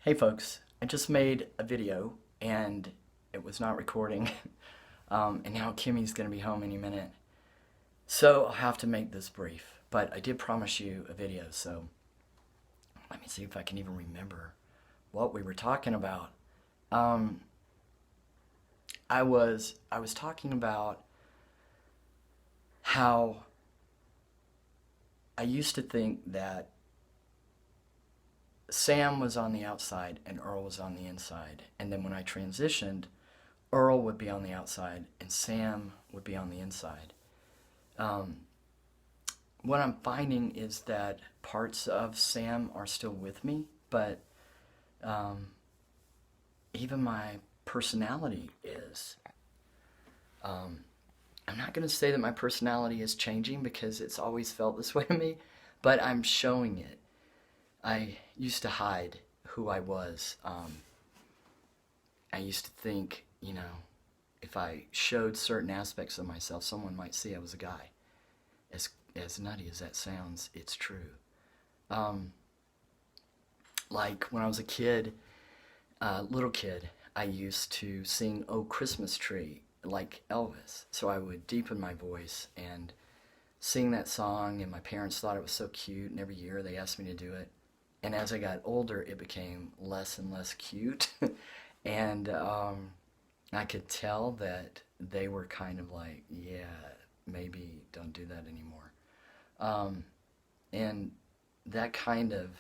Hey folks, I just made a video and it was not recording and now Kimmy's gonna be home any minute. So I'll have to make this brief, but I did promise you a video, so let me see if I can even remember what we were talking about. Um, I was talking about how I used to think that Sam was on the outside and Earl was on the inside. And then when I transitioned, Earl would be on the outside and Sam would be on the inside. Um, what I'm finding is that parts of Sam are still with me, but um, even my personality is. Um, I'm not going to say that my personality is changing because it's always felt this way to me, but I'm showing it. I used to hide who I was. I used to think, if I showed certain aspects of myself, someone might see I was a guy. As nutty as that sounds, it's true. Um, like when I was a kid, little kid, I used to sing "Oh Christmas Tree" like Elvis. So I would deepen my voice and sing that song, and my parents thought it was so cute, and every year they asked me to do it. And as I got older, it became less and less cute. And I could tell that they were kind of like, yeah, maybe don't do that anymore. Um, and that kind of,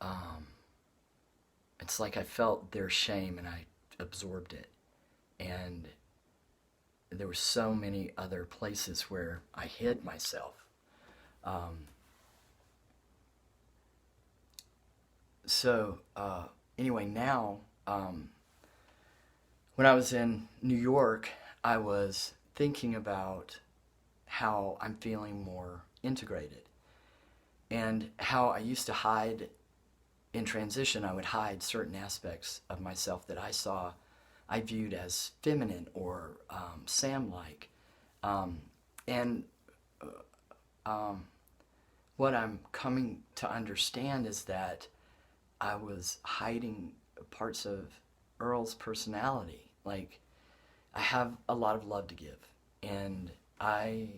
um, it's like I felt their shame and I absorbed it. And there were so many other places where I hid myself. Um, so anyway, now, when I was in New York, I was thinking about how I'm feeling more integrated and how I used to hide in transition. I would hide certain aspects of myself that I viewed as feminine or Sam-like. Um, and um, what I'm coming to understand is that I was hiding parts of Earl's personality. Like, I have a lot of love to give, and I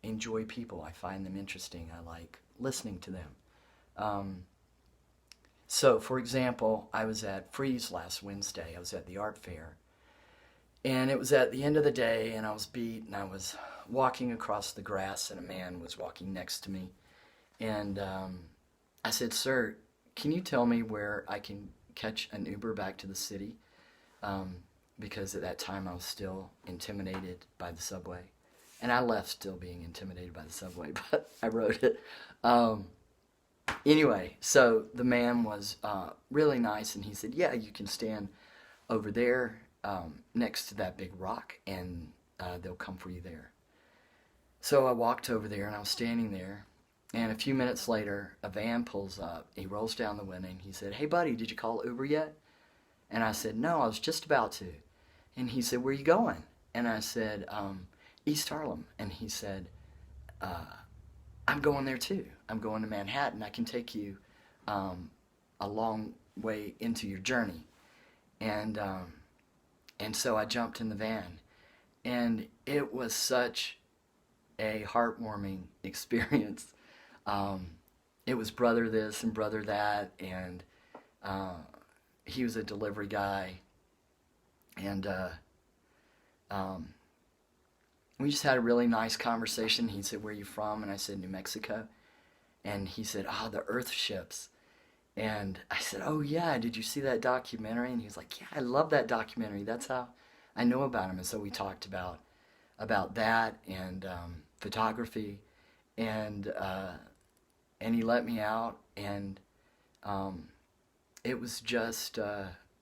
enjoy people. I find them interesting. I like listening to them. Um, so, for example, I was at Frieze last Wednesday. I was at the art fair, and it was at the end of the day, and I was beat, and I was walking across the grass, and a man was walking next to me. And I said, "Sir, can you tell me where I can catch an Uber back to the city?" Um, because at that time I was still intimidated by the subway. And I left still being intimidated by the subway, but I wrote it. Um, anyway, so the man was really nice, and he said, "Yeah, you can stand over there next to that big rock, and they'll come for you there." So I walked over there, and I was standing there, and a few minutes later, a van pulls up. He rolls down the window, and he said, "Hey, buddy, did you call Uber yet?" And I said, "No, I was just about to." And he said, "Where are you going?" And I said, "East Harlem." And he said, uh, "I'm going there too. I'm going to Manhattan. I can take you um, a long way into your journey." And and so I jumped in the van, and it was such a heartwarming experience. Um, it was brother this and brother that, and uh, he was a delivery guy, and um, we just had a really nice conversation. He said, "Where are you from?" And I said, "New Mexico." And he said, "Oh, the Earth ships." And I said, "Oh yeah, did you see that documentary?" And he was like, "Yeah, I love that documentary. That's how I know about him." And so we talked about that and photography, and and he let me out, and um, it was just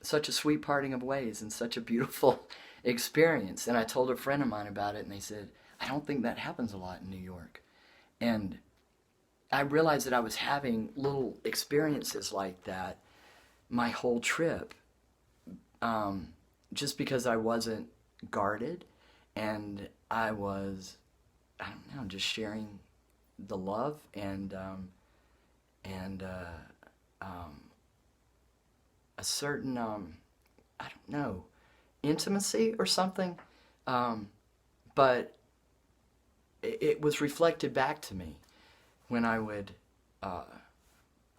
such a sweet parting of ways and such a beautiful experience. And I told a friend of mine about it, and they said, "I don't think that happens a lot in New York." And I realized that I was having little experiences like that my whole trip, um, just because I wasn't guarded, and I was, I don't know, just sharing the love and um, a certain I don't know, intimacy or something. But it was reflected back to me when I would, I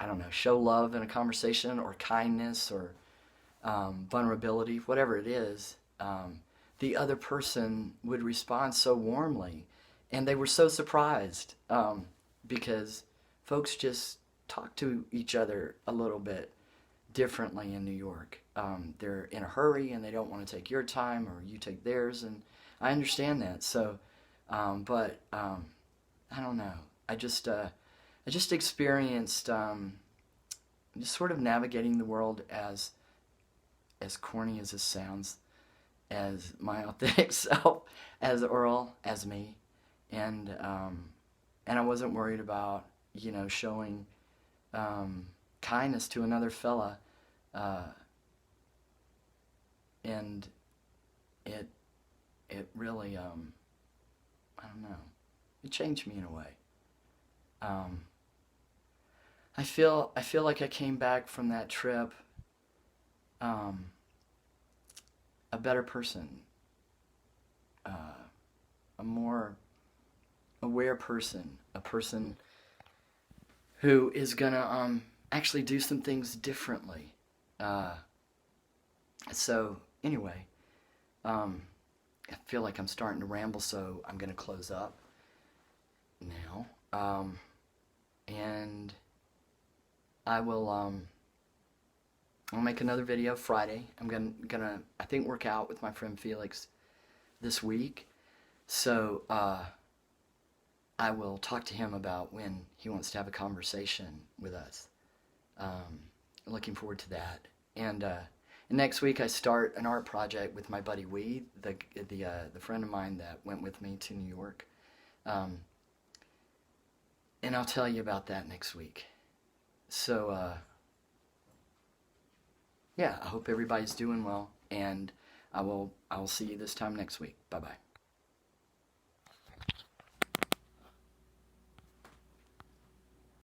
don't know, show love in a conversation or kindness or vulnerability, whatever it is. The other person would respond so warmly, and they were so surprised because folks just talk to each other a little bit differently in New York. They're in a hurry and they don't want to take your time or you take theirs, and I understand that. So, but I don't know. I just experienced just sort of navigating the world as corny as this sounds, as my authentic self, as Earl, as me, and I wasn't worried about showing kindness to another fella, and it really I don't know, it changed me in a way. I feel like I came back from that trip a better person, a more aware person, a person who is gonna actually do some things differently. So anyway, I feel like I'm starting to ramble, so I'm gonna close up now, and I will I'll make another video Friday. I'm gonna I think work out with my friend Felix this week, so I will talk to him about when he wants to have a conversation with us. Looking forward to that. And next week I start an art project with my buddy Wee, the friend of mine that went with me to New York. And I'll tell you about that next week. So yeah, I hope everybody's doing well, and I will see you this time next week. Bye bye.